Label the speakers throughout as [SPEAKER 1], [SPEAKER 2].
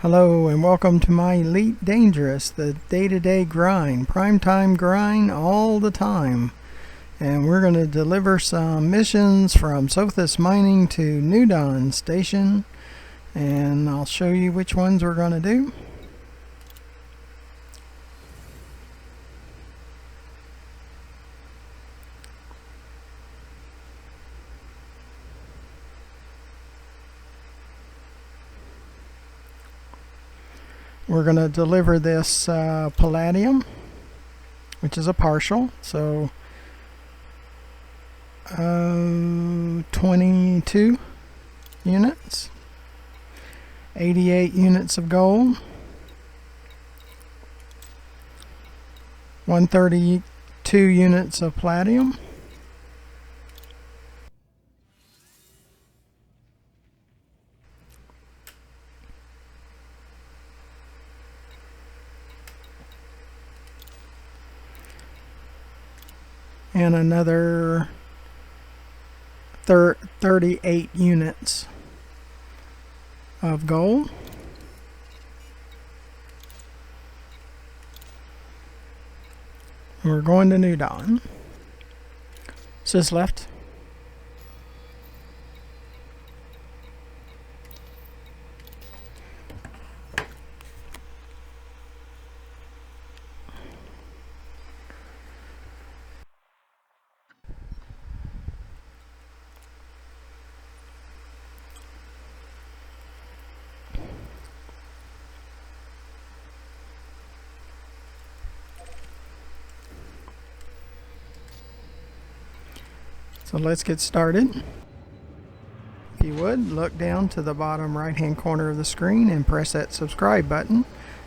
[SPEAKER 1] Hello and welcome to my Elite Dangerous, the day-to-day grind, primetime grind all the time. And we're going to deliver some missions from Sothis Mining to New Dawn Station, and I'll show you which ones we're going to do. We're going to deliver this palladium, which is a partial, so 22 units, 88 units of gold, 132 units of palladium, and another 38 units of gold. We're going to New Dawn. Sis left. So let's get started. If you would, look down to the bottom right hand corner of the screen and press that subscribe button.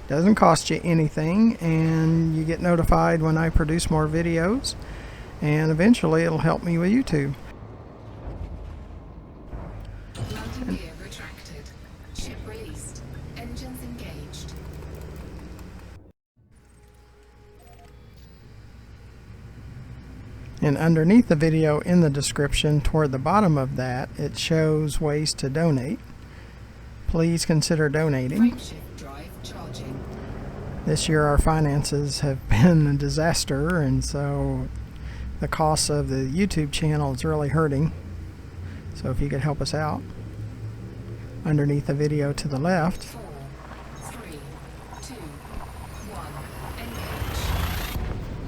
[SPEAKER 1] Doesn't cost you anything, and you get notified when I produce more videos, and eventually it'll help me with YouTube.
[SPEAKER 2] Landing gear retracted. Ship released. Engines engaged.
[SPEAKER 1] And underneath the video in the description toward the bottom of that, it shows ways to donate. Please consider donating.
[SPEAKER 2] Frameshift drive charging.
[SPEAKER 1] This year our finances have been a disaster, and so the cost of the YouTube channel is really hurting. So if you could help us out, underneath the video to the left,
[SPEAKER 2] 4, 3, 2, 1, engage.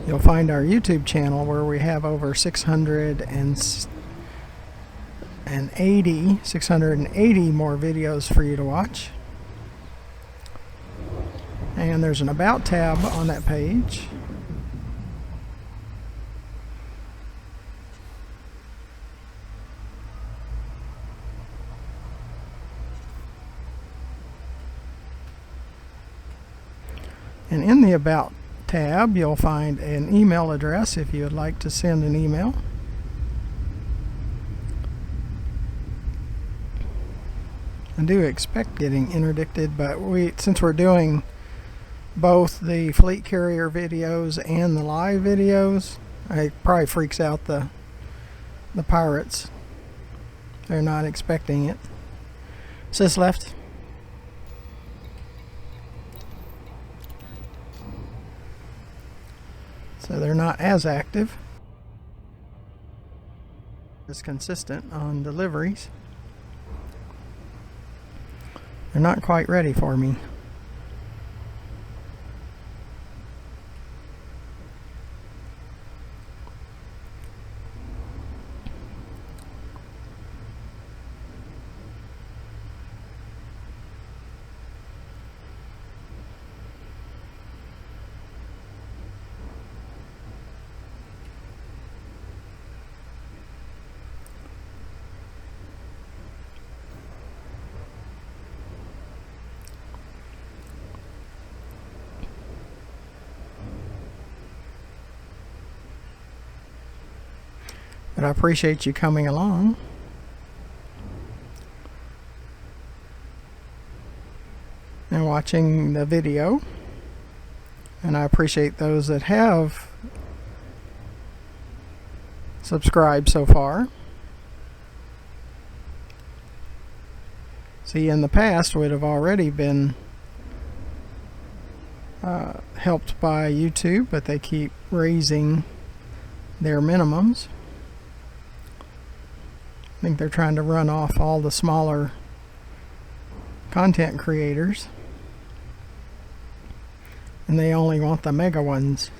[SPEAKER 1] you'll find our YouTube channel where we have over 680 more videos for you to watch. And there's an About tab on that page. And in the About tab, you'll find an email address if you would like to send an email. I do expect getting interdicted, but since we're doing both the fleet carrier videos and the live videos, it probably freaks out the pirates. They're not expecting it. Sis left. So they're not as active, as consistent on deliveries. They're not quite ready for me. But I appreciate you coming along. And watching the video. And I appreciate those that have subscribed so far. See, in the past would have already been helped by YouTube, but they keep raising their minimums. I think they're trying to run off all the smaller content creators, and they only want the mega ones.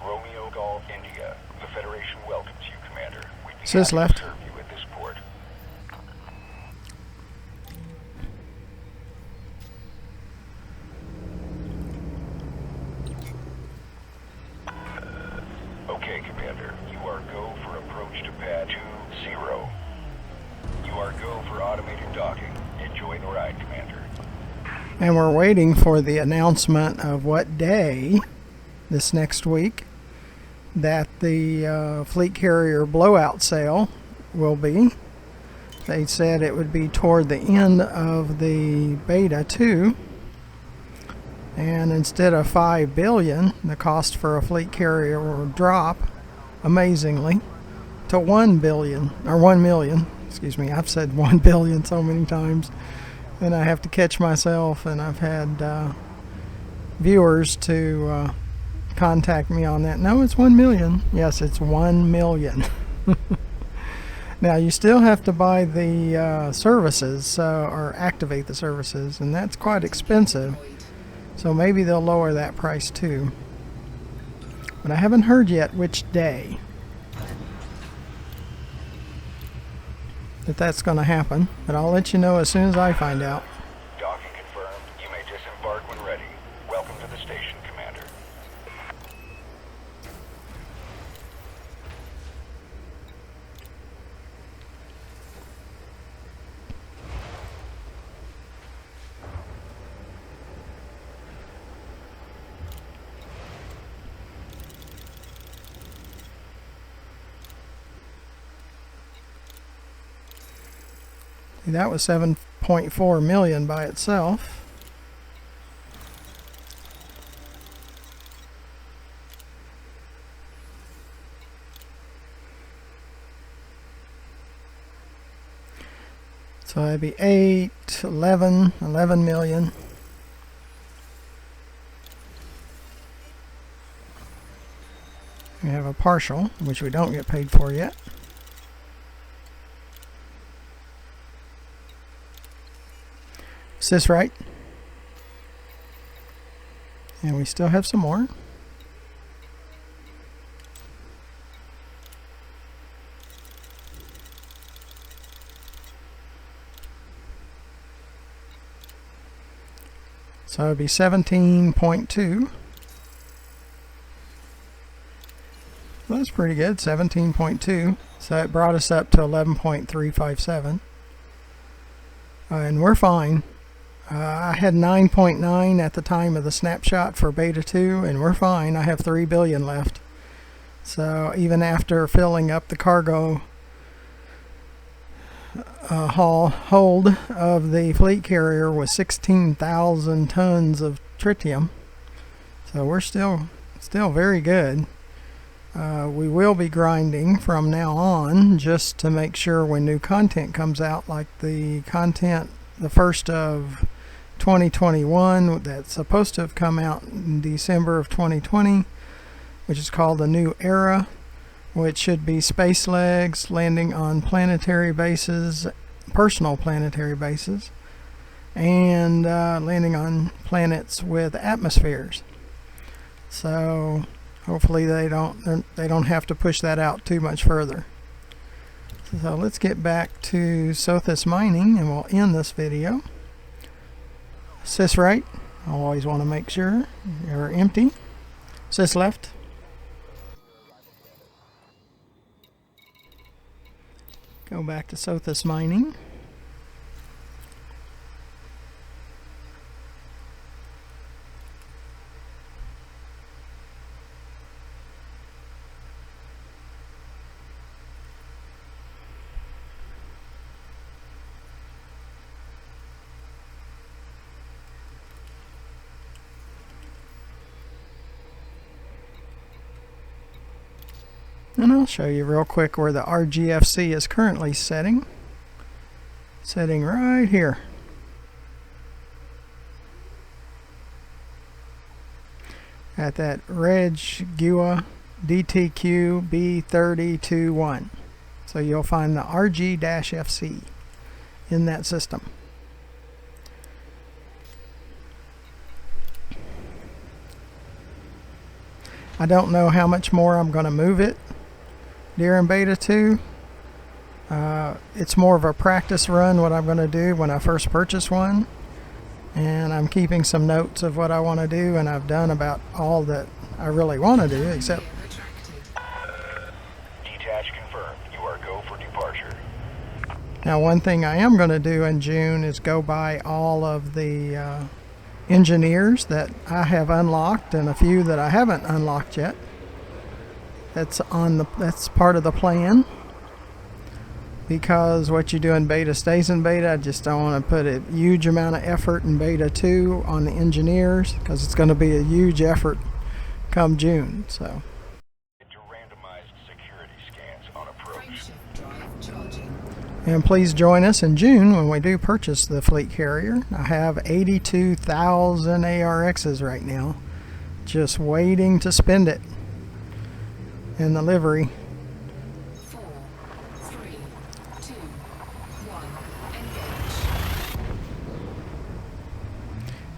[SPEAKER 3] Romeo Golf India. The Federation welcomes you, Commander. We'd be
[SPEAKER 1] Sis
[SPEAKER 3] happy
[SPEAKER 1] left.
[SPEAKER 3] to serve you at this port. Okay, Commander. You are go for approach to pad 20. You are go for automated docking. Enjoy the ride, Commander.
[SPEAKER 1] And we're waiting for the announcement of what day this next week that the fleet carrier blowout sale will be. They said it would be toward the end of the beta 2, and instead of $5 billion, the cost for a fleet carrier will drop amazingly to $1 billion, or 1 million. Excuse me, I've said 1 billion so many times, and I have to catch myself, and I've had viewers to contact me on that. No, it's 1 million. Yes, it's 1 million. Now you still have to buy the services or activate the services, and that's quite expensive, so maybe they'll lower that price too, but I haven't heard yet which day that's going to happen, but I'll let you know as soon as I find out.
[SPEAKER 3] Docking confirmed. You may disembark when ready. Welcome to the station, Commander.
[SPEAKER 1] That was 7.4 million by itself. So that'd be 8, 11 million. We have a partial, which we don't get paid for yet. Is this right? And we still have some more. So it would be 17.2. Well, that's pretty good, 17.2. So it brought us up to 11.357. And we're fine. I had 9.9 at the time of the snapshot for beta 2, and we're fine. I have 3 billion left. So even after filling up the cargo hold of the fleet carrier with 16,000 tons of tritium, so we're still very good. We will be grinding from now on just to make sure when new content comes out, like the content, the first of 2021 that's supposed to have come out in December of 2020, which is called The New Era, which should be space legs landing on planetary bases, personal planetary bases, and landing on planets with atmospheres. So hopefully they don't have to push that out too much further. So let's get back to Sothis mining, and we'll end this video. Sis right, I always want to make sure you're empty. Sis left. Go back to Sothis mining. And I'll show you real quick where the RGFC is currently setting. Setting right here. At that Reg GUA DTQ B3021. So you'll find the RG-FC in that system. I don't know how much more I'm going to move it during beta 2. It's more of a practice run what I'm going to do when I first purchase one, and I'm keeping some notes of what I want to do, and I've done about all that I really want to do, except
[SPEAKER 3] Detach confirmed. You are go for departure.
[SPEAKER 1] now one thing I am going to do in June is go by all of the engineers that I have unlocked and a few that I haven't unlocked yet. That's part of the plan, because what you do in beta stays in beta. I just don't want to put a huge amount of effort in beta 2 on the engineers, because it's going to be a huge effort come June. So
[SPEAKER 3] To randomized security scans on approach.
[SPEAKER 2] Frameshift drive charging.
[SPEAKER 1] and please join us in June when we do purchase the fleet carrier. I have 82,000 ARXs right now, just waiting to spend it in the livery.
[SPEAKER 2] 4, 3, 2, 1. Engage.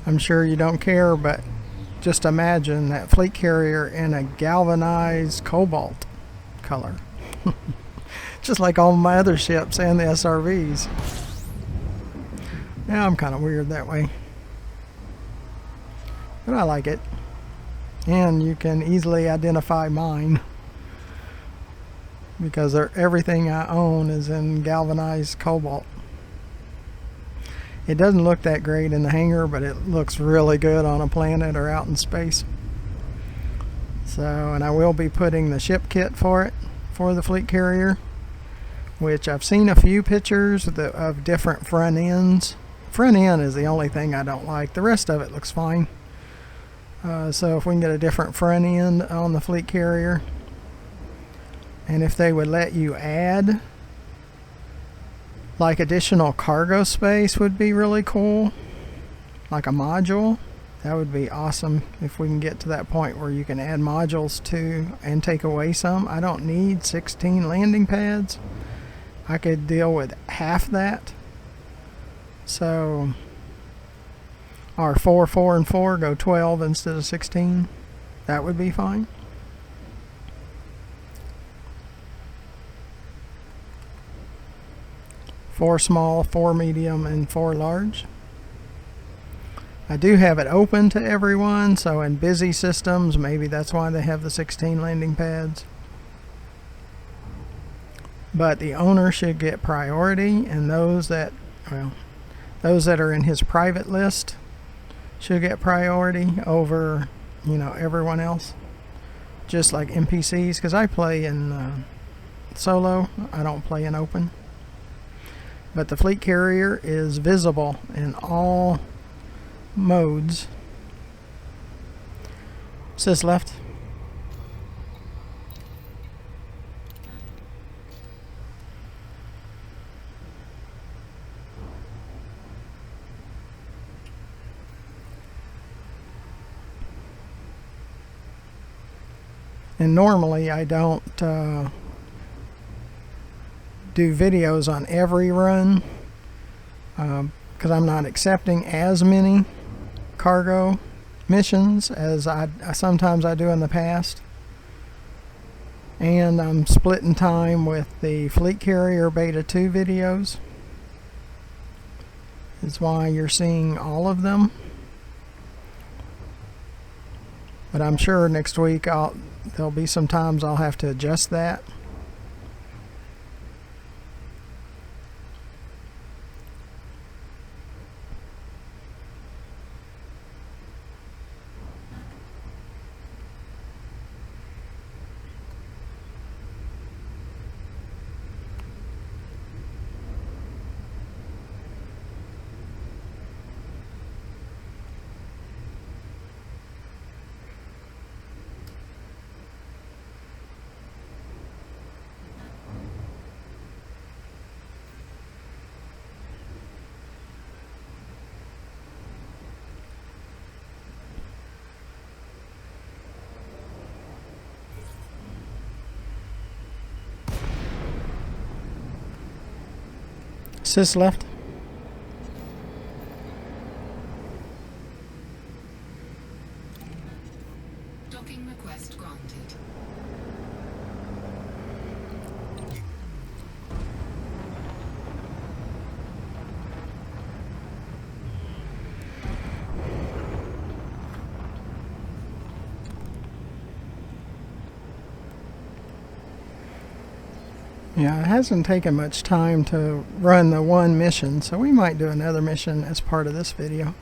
[SPEAKER 1] I'm sure you don't care, but just imagine that fleet carrier in a galvanized cobalt color. Just like all my other ships and the SRVs. Yeah, I'm kind of weird that way. But I like it. And you can easily identify mine, because everything I own is in galvanized cobalt. It doesn't look that great in the hangar, but it looks really good on a planet or out in space. So, and I will be putting the ship kit for it, for the fleet carrier, which I've seen a few pictures of different front ends. Front end is the only thing I don't like. The rest of it looks fine. So if we can get a different front end on the fleet carrier, and if they would let you add like additional cargo space, would be really cool, like a module. That would be awesome if we can get to that point where you can add modules to and take away some. I don't need 16 landing pads. I could deal with half that. So our 4, 4, and 4 go 12 instead of 16. That would be fine. Four small, 4 medium, and 4 large. I do have it open to everyone, so in busy systems, maybe that's why they have the 16 landing pads. But the owner should get priority, and those that are in his private list should get priority over, everyone else. Just like NPCs, because I play in solo, I don't play in open. But the fleet carrier is visible in all modes. Says left. And normally I don't do videos on every run, because I'm not accepting as many cargo missions as sometimes I do in the past, and I'm splitting time with the fleet carrier beta 2 videos. Is why you're seeing all of them, but I'm sure next week there'll be some times I'll have to adjust that. Sys left.
[SPEAKER 2] Docking request granted.
[SPEAKER 1] Yeah, it hasn't taken much time to run the one mission, so we might do another mission as part of this video.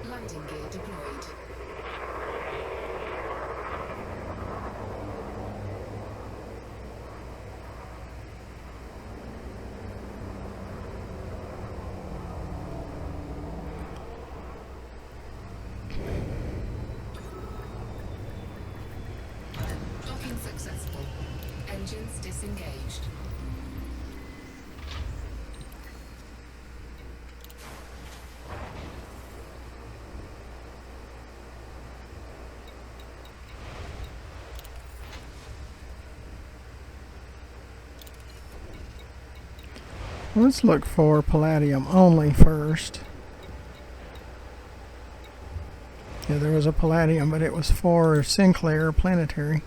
[SPEAKER 2] Landing gear deployed. Docking successful. Engines disengaged.
[SPEAKER 1] Let's look for palladium only first. Yeah, there was a palladium, but it was for Sinclair Planetary.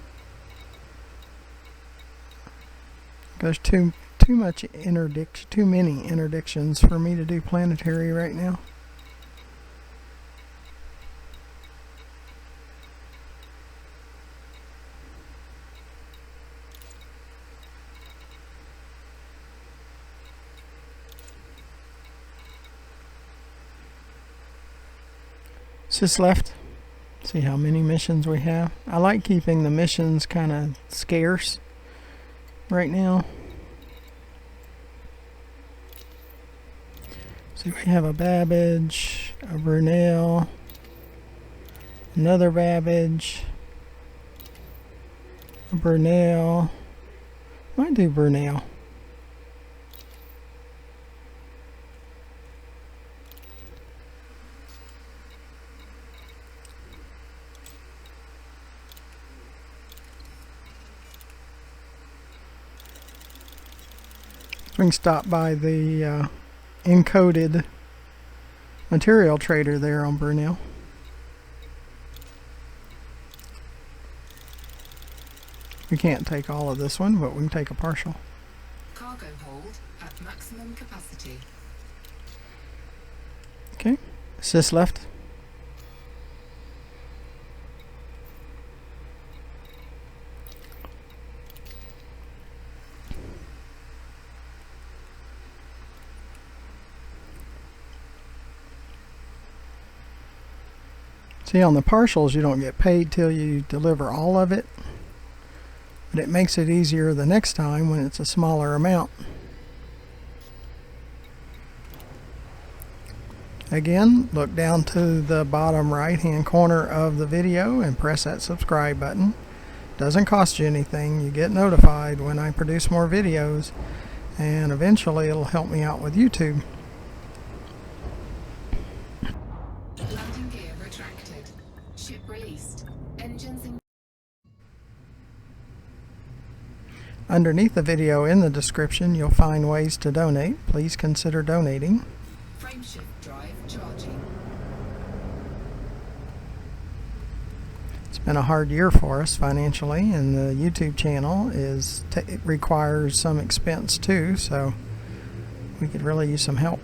[SPEAKER 1] There's too many interdictions for me to do Planetary right now. Sys left. See how many missions we have. I like keeping the missions kind of scarce right now. See, we have a Babbage, a Brunel, another Babbage, a Brunel. Might do Brunel. We can stop by the encoded material trader there on Brunel. We can't take all of this one, but we can take a partial.
[SPEAKER 2] Cargo hold at maximum capacity.
[SPEAKER 1] Okay, Sys left. See, on the partials you don't get paid till you deliver all of it, but it makes it easier the next time when it's a smaller amount. Again, look down to the bottom right hand corner of the video and press that subscribe button. Doesn't cost you anything. You get notified when I produce more videos, and eventually it'll help me out with YouTube.
[SPEAKER 2] Landing gear retracted. Ship released. Engines in.
[SPEAKER 1] Underneath the video in the description you'll find ways to donate. Please consider donating.
[SPEAKER 2] Frameshift drive charging.
[SPEAKER 1] It's been a hard year for us financially, and the YouTube channel it requires some expense too, so we could really use some help.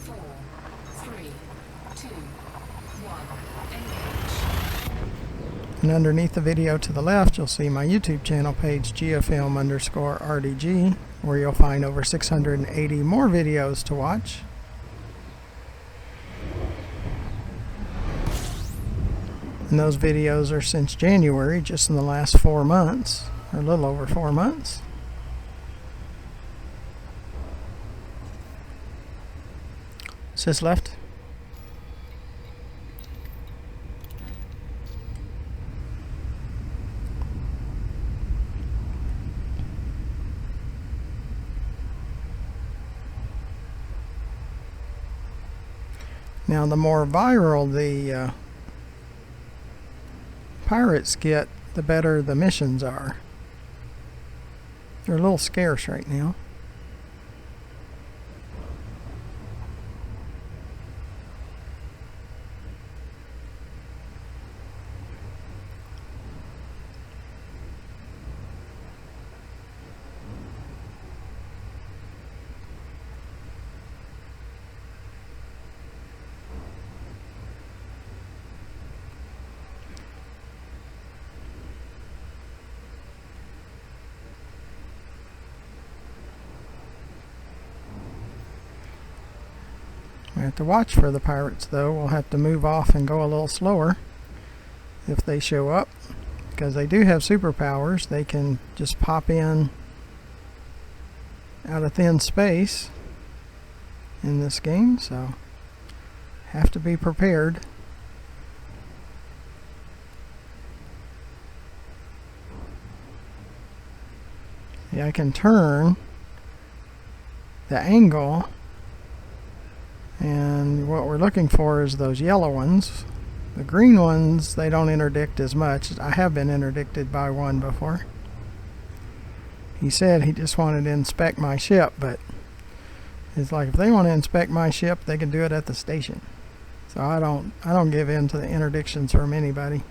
[SPEAKER 2] 4, 3, 2, 1, engage.
[SPEAKER 1] And underneath the video to the left you'll see my YouTube channel page, geofilm_RDG, where you'll find over 680 more videos to watch. And those videos are since January, just in the last 4 months, or a little over 4 months. Sys left. Now, the more viral the pirates get, the better the missions are. They're a little scarce right now. We have to watch for the pirates, though. We'll have to move off and go a little slower if they show up, because they do have superpowers. They can just pop in out of thin space in this game, so have to be prepared. Yeah, I can turn the angle, and what we're looking for is those yellow ones. The green ones, they don't interdict as much. I have been interdicted by one before. He said he just wanted to inspect my ship, but it's like, if they want to inspect my ship, they can do it at the station. So I don't give in to the interdictions from anybody.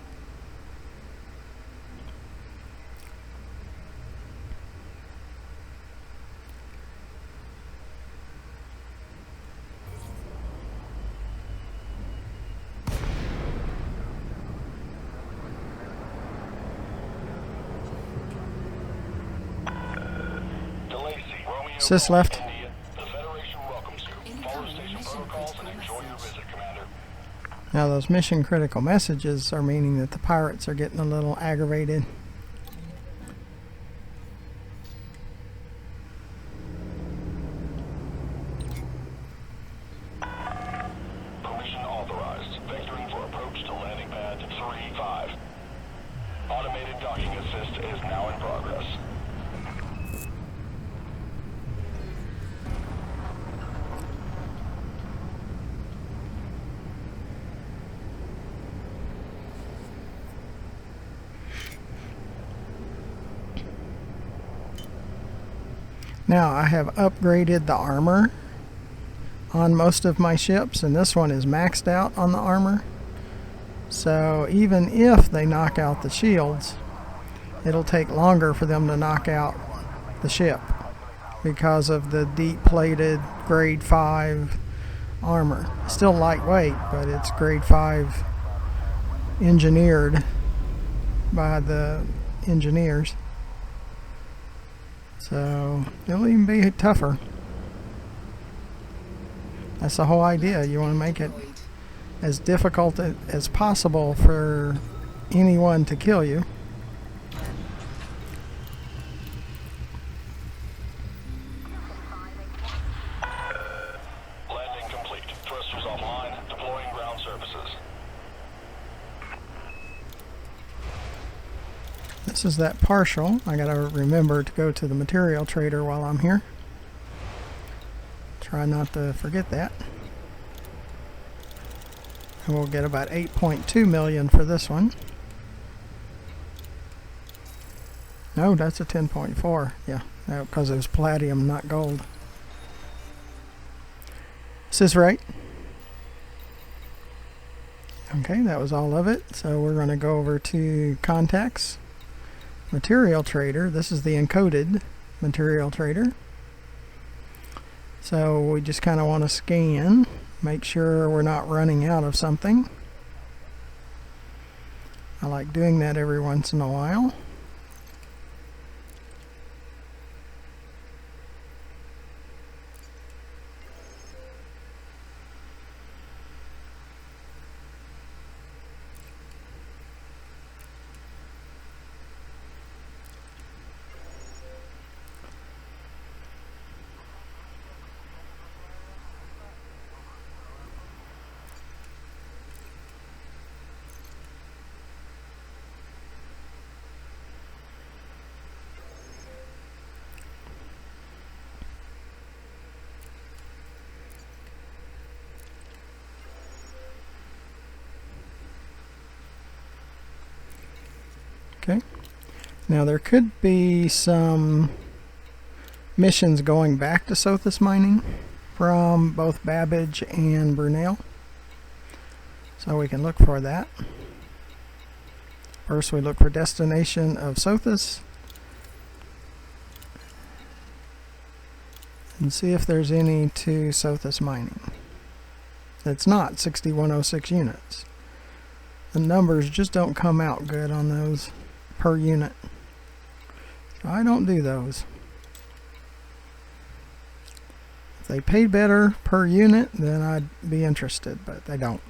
[SPEAKER 1] Sis left. Now those mission critical messages are meaning that the pirates are getting a little aggravated.
[SPEAKER 3] Permission authorized. Vectoring for approach to landing pad 35. Automated docking assist is now in progress.
[SPEAKER 1] Now I have upgraded the armor on most of my ships, and this one is maxed out on the armor. So even if they knock out the shields, it'll take longer for them to knock out the ship because of the deep plated grade 5 armor. Still lightweight, but it's grade 5 engineered by the engineers. So it'll even be tougher. That's the whole idea. You want to make it as difficult as possible for anyone to kill you.
[SPEAKER 3] Landing complete. Thrusters offline. Deploying ground surfaces.
[SPEAKER 1] This is that partial. I gotta remember to go to the material trader while I'm here. Try not to forget that. And we'll get about 8.2 million for this one. No, that's a 10.4. Yeah, because it was palladium, not gold. Is this right? Okay, that was all of it. So we're going to go over to contacts. Material trader. This is the encoded material trader. So we just kind of want to scan, make sure we're not running out of something. I like doing that every once in a while. Okay. Now there could be some missions going back to Sothis mining from both Babbage and Brunel. So we can look for that. First we look for destination of Sothis and see if there's any to Sothis mining. It's not 6106 units. The numbers just don't come out good on those per unit. So I don't do those. If they paid better per unit, then I'd be interested, but they don't.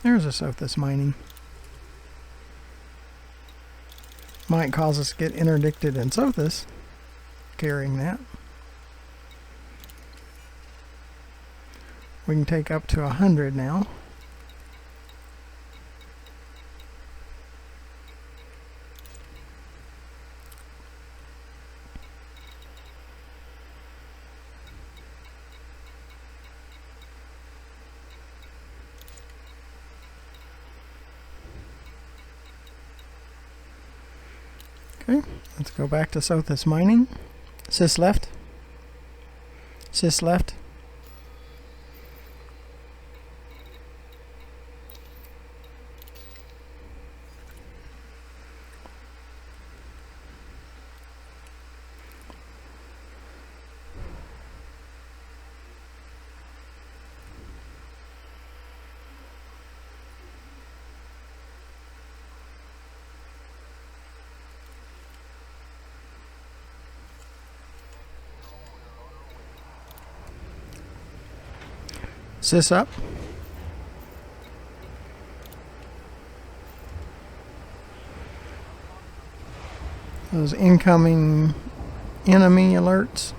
[SPEAKER 1] There's a Sothis mining. Might cause us to get interdicted in Sothis, carrying that. We can take up to 100 now. Okay, let's go back to Sothis mining. Sys left. Sys left. Sys up. Those incoming enemy alerts,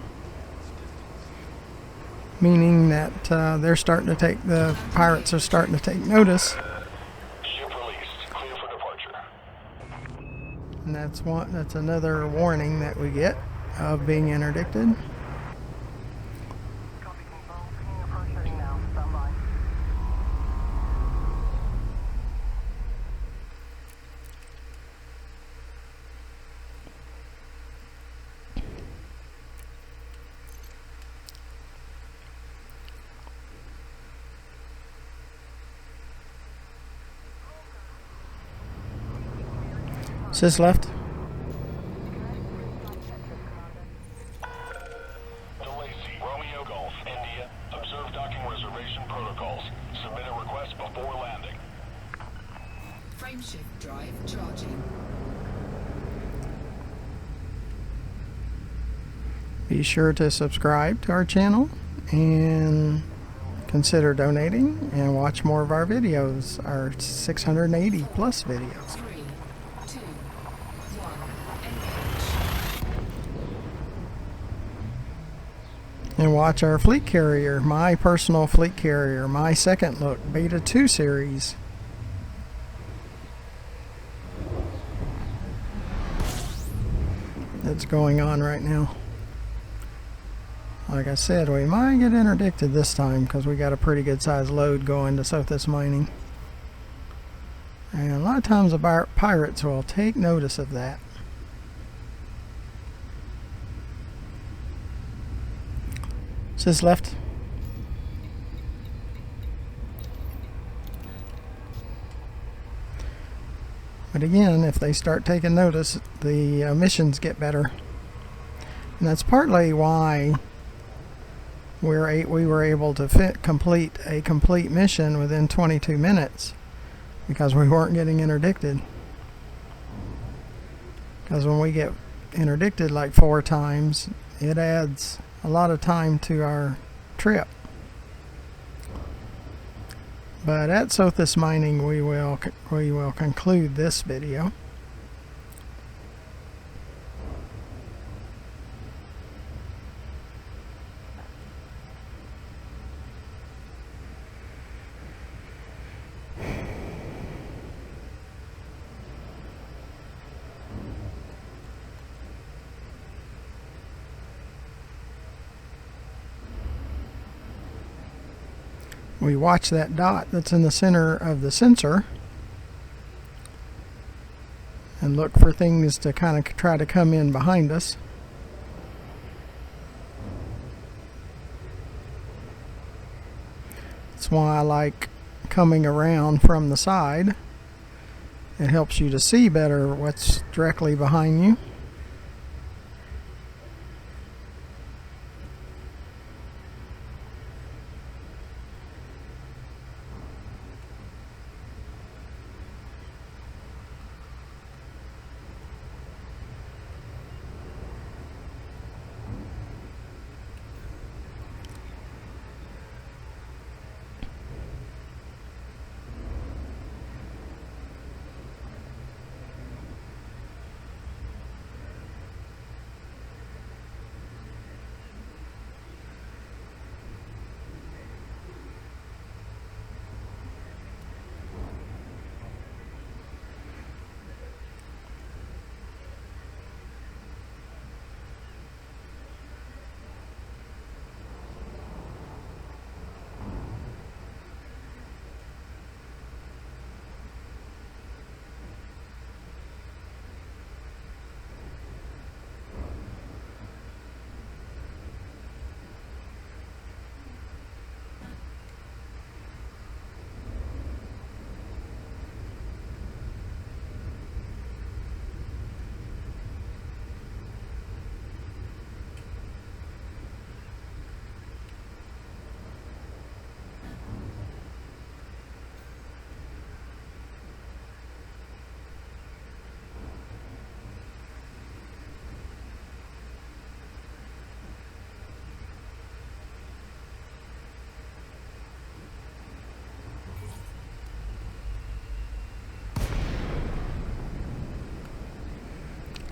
[SPEAKER 1] meaning that they're starting to take, the pirates are starting to take notice.
[SPEAKER 3] Ship released. Clear for departure.
[SPEAKER 1] And that's another warning that we get of being interdicted. Sys left.
[SPEAKER 3] Romeo Golf, India. Observe docking reservation protocols. Submit a request before landing.
[SPEAKER 2] Frameshift drive charging.
[SPEAKER 1] Be sure to subscribe to our channel and consider donating and watch more of our videos, our 680 plus videos.
[SPEAKER 2] 3, 2, 1, engage.
[SPEAKER 1] And watch our fleet carrier, my personal fleet carrier, my second look, Beta 2 series. That's going on right now. Like I said, we might get interdicted this time because we got a pretty good sized load going to Sothis mining. And a lot of times the pirates will take notice of that. Sys left. But again, if they start taking notice, the missions get better. And that's partly why we were able to complete a complete mission within 22 minutes, because we weren't getting interdicted. Because when we get interdicted like 4 times, it adds a lot of time to our trip. But at Sothis mining, we will conclude this video. We watch that dot that's in the center of the sensor and look for things to kind of try to come in behind us. That's why I like coming around from the side. It helps you to see better what's directly behind you.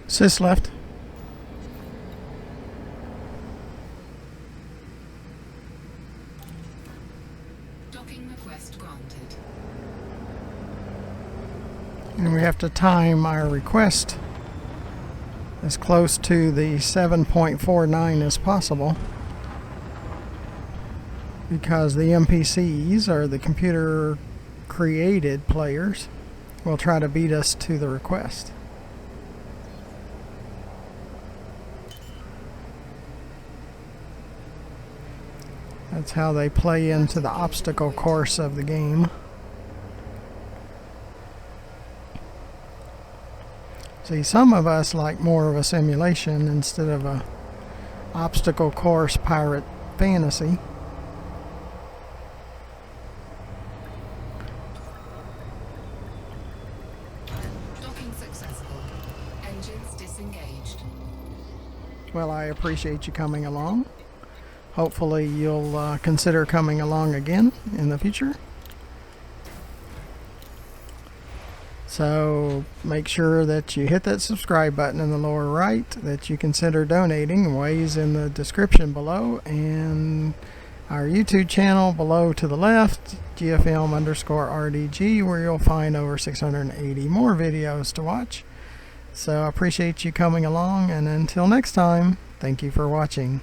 [SPEAKER 1] Sis left.
[SPEAKER 2] Docking request granted.
[SPEAKER 1] And we have to time our request as close to the 7.49 as possible, because the NPCs, or the computer created players, will try to beat us to the request. That's how they play into the obstacle course of the game. See, some of us like more of a simulation instead of a obstacle course pirate fantasy.
[SPEAKER 2] Docking successful. Engines disengaged.
[SPEAKER 1] Well, I appreciate you coming along. Hopefully you'll consider coming along again in the future. So make sure that you hit that subscribe button in the lower right, that you consider donating. Ways in the description below, and our YouTube channel below to the left, GFM_RDG, where you'll find over 680 more videos to watch. So I appreciate you coming along, and until next time, thank you for watching.